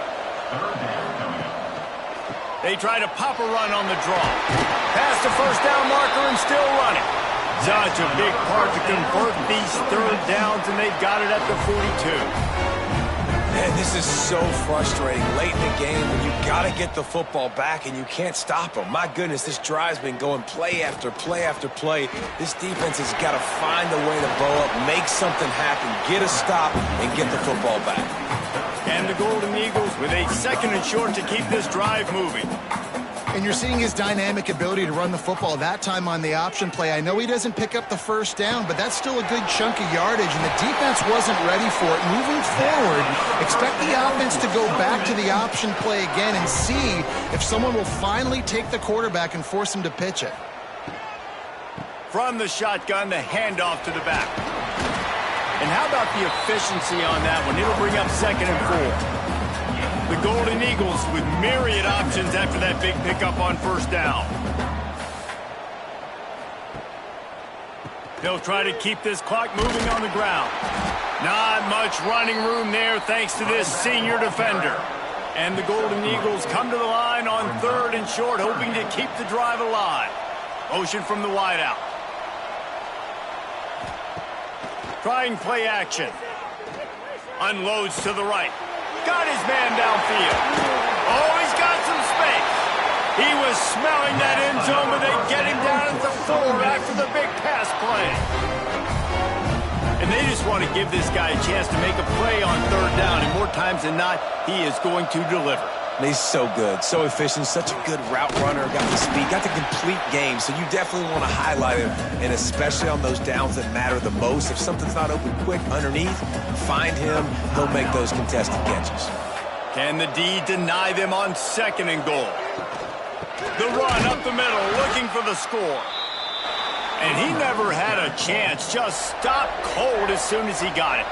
They try to pop a run on the draw. Past the first down marker and still running. Such a big part to convert these third downs, and they've got it at the 42. Man, this is so frustrating late in the game when you got to get the football back and you can't stop them. My goodness, this drive's been going play after play after play. This defense has got to find a way to bow up, make something happen, get a stop, and get the football back. And the Golden Eagles with a second and short to keep this drive moving. And you're seeing his dynamic ability to run the football, that time on the option play. I know he doesn't pick up the first down, but that's still a good chunk of yardage, and the defense wasn't ready for it. Moving forward, expect the offense to go back to the option play again and see if someone will finally take the quarterback and force him to pitch it. From the shotgun, the handoff to the back. And how about the efficiency on that one? It'll bring up second and 4. The Golden Eagles with myriad options after that big pickup on first down. They'll try to keep this clock moving on the ground. Not much running room there thanks to this senior defender. And the Golden Eagles come to the line on 3rd and short, hoping to keep the drive alive. Motion from the wideout. Trying play action. Unloads to the right. Got his man downfield. Oh, he's got some space. He was smelling that end zone, but they get him down at the 4 after the big pass play. And they just want to give this guy a chance to make a play on 3rd down, and more times than not, he is going to deliver. And he's so good, so efficient, such a good route runner, got the speed, got the complete game, so you definitely want to highlight him, and especially on those downs that matter the most. If something's not open quick underneath, find him, he'll make those contested catches. Can the D deny them on 2nd and goal? The run up the middle, looking for the score. And he never had a chance, just stopped cold as soon as he got it.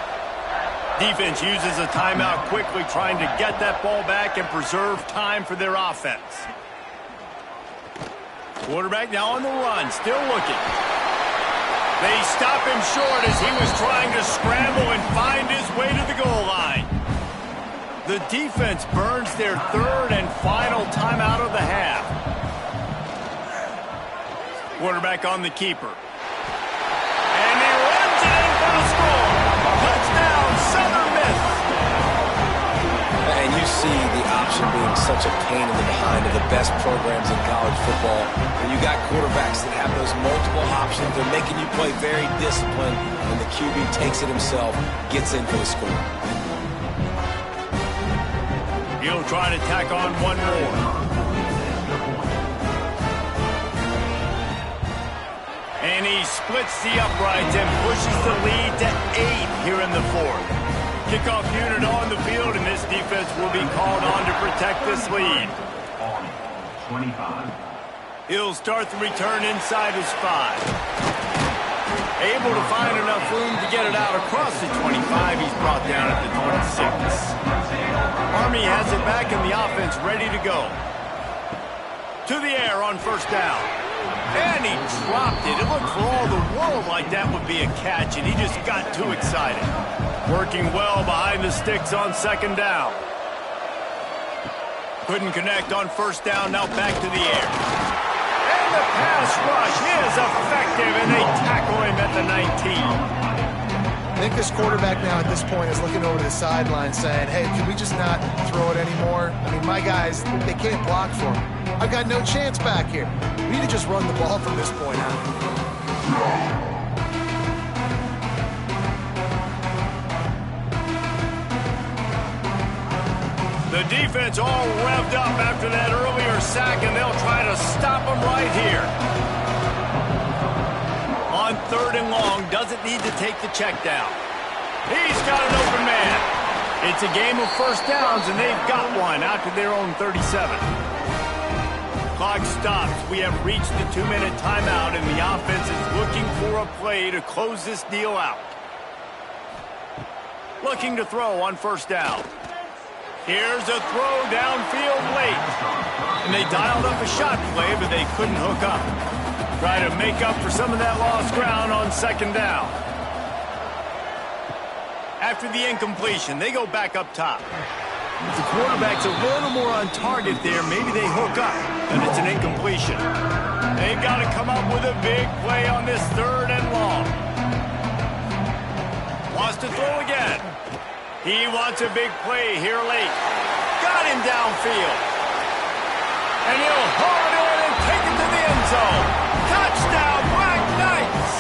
Defense uses a timeout quickly, trying to get that ball back and preserve time for their offense. Quarterback now on the run, still looking. They stop him short as he was trying to scramble and find his way to the goal line. The defense burns their 3rd and final timeout of the half. Quarterback on the keeper. And he runs it in for the score. Touchdown, Southern Miss. And you see the option being such a pain in the behind of the best programs in college football. When you got quarterbacks that have those multiple options, they're making you play very disciplined, and the QB takes it himself, gets in for the score. He'll try to tack on one more. And he splits the uprights and pushes the lead to 8 here in the 4th. Kickoff unit on the field, and this defense will be called on to protect this lead. 25. He'll start the return inside his 5. Able to find enough room to get it out across the 25. He's brought down at the 26. Army has it back and the offense ready to go. To the air on 1st down. And he dropped it. It looked for all the world like that would be a catch, and he just got too excited. Working well behind the sticks on 2nd down. Couldn't connect on 1st down, now back to the air. And the pass rush is effective, and they tackle him at the 19. I think this quarterback now at this point is looking over the sideline saying, hey, can we just not throw it anymore? I mean, my guys, they can't block for him. I've got no chance back here. We need to just run the ball from this point on. The defense all revved up after that earlier sack, and they'll try to stop him right here. On 3rd and long, doesn't need to take the check down. He's got an open man. It's a game of 1st downs, and they've got one out to their own 37. Clock stops. We have reached the 2-minute timeout, and the offense is looking for a play to close this deal out. Looking to throw on 1st down. Here's a throw downfield late. And they dialed up a shot play, but they couldn't hook up. Try to make up for some of that lost ground on 2nd down. After the incompletion, they go back up top. If the quarterback's a little more on target there, maybe they hook up, and it's an incompletion. They've got to come up with a big play on this 3rd and long. Wants to throw again. He wants a big play here late. Got him downfield. And he'll haul it in and take it to the end zone. Touchdown, Black Knights!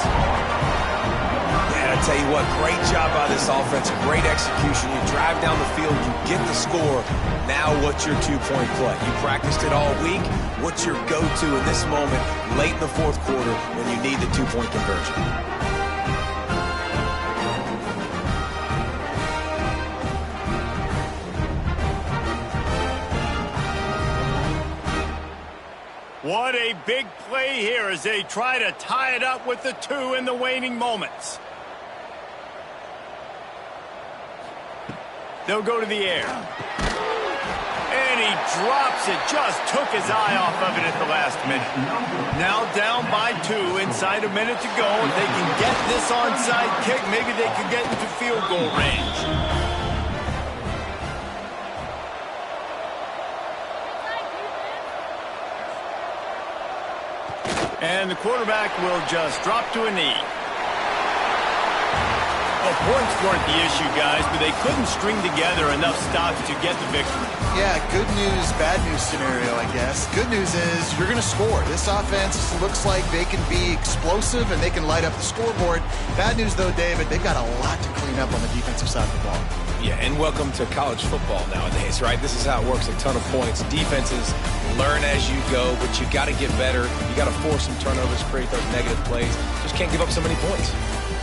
Man, I tell you what, great job by this offense. Great execution. You drive down the field, you get the score. Now what's your 2-point play? You practiced it all week. What's your go-to in this moment late in the 4th quarter when you need the 2-point conversion? What a big play here as they try to tie it up with the 2 in the waning moments. They'll go to the air. And he drops it, just took his eye off of it at the last minute. Now down by 2, inside a minute to go. If they can get this onside kick, maybe they could get into field goal range. And the quarterback will just drop to a knee. Well, points weren't the issue, guys, but they couldn't string together enough stops to get the victory. Yeah, good news, bad news scenario, I guess. Good news is you're going to score. This offense looks like they can be explosive and they can light up the scoreboard. Bad news, though, David, they've got a lot to clean up on the defensive side of the ball. Yeah, and welcome to college football nowadays, right? This is how it works, a ton of points. Defenses learn as you go, but you got to get better. You got to force some turnovers, create those negative plays. Just can't give up so many points.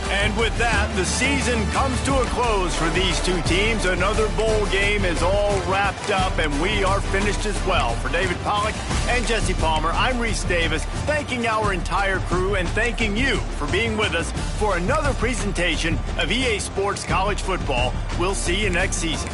And with that, the season comes to a close for these two teams. Another bowl game is all wrapped up, and we are finished as well. For David Pollack and Jesse Palmer, I'm Reese Davis, thanking our entire crew and thanking you for being with us for another presentation of EA Sports College Football. We'll see you next season.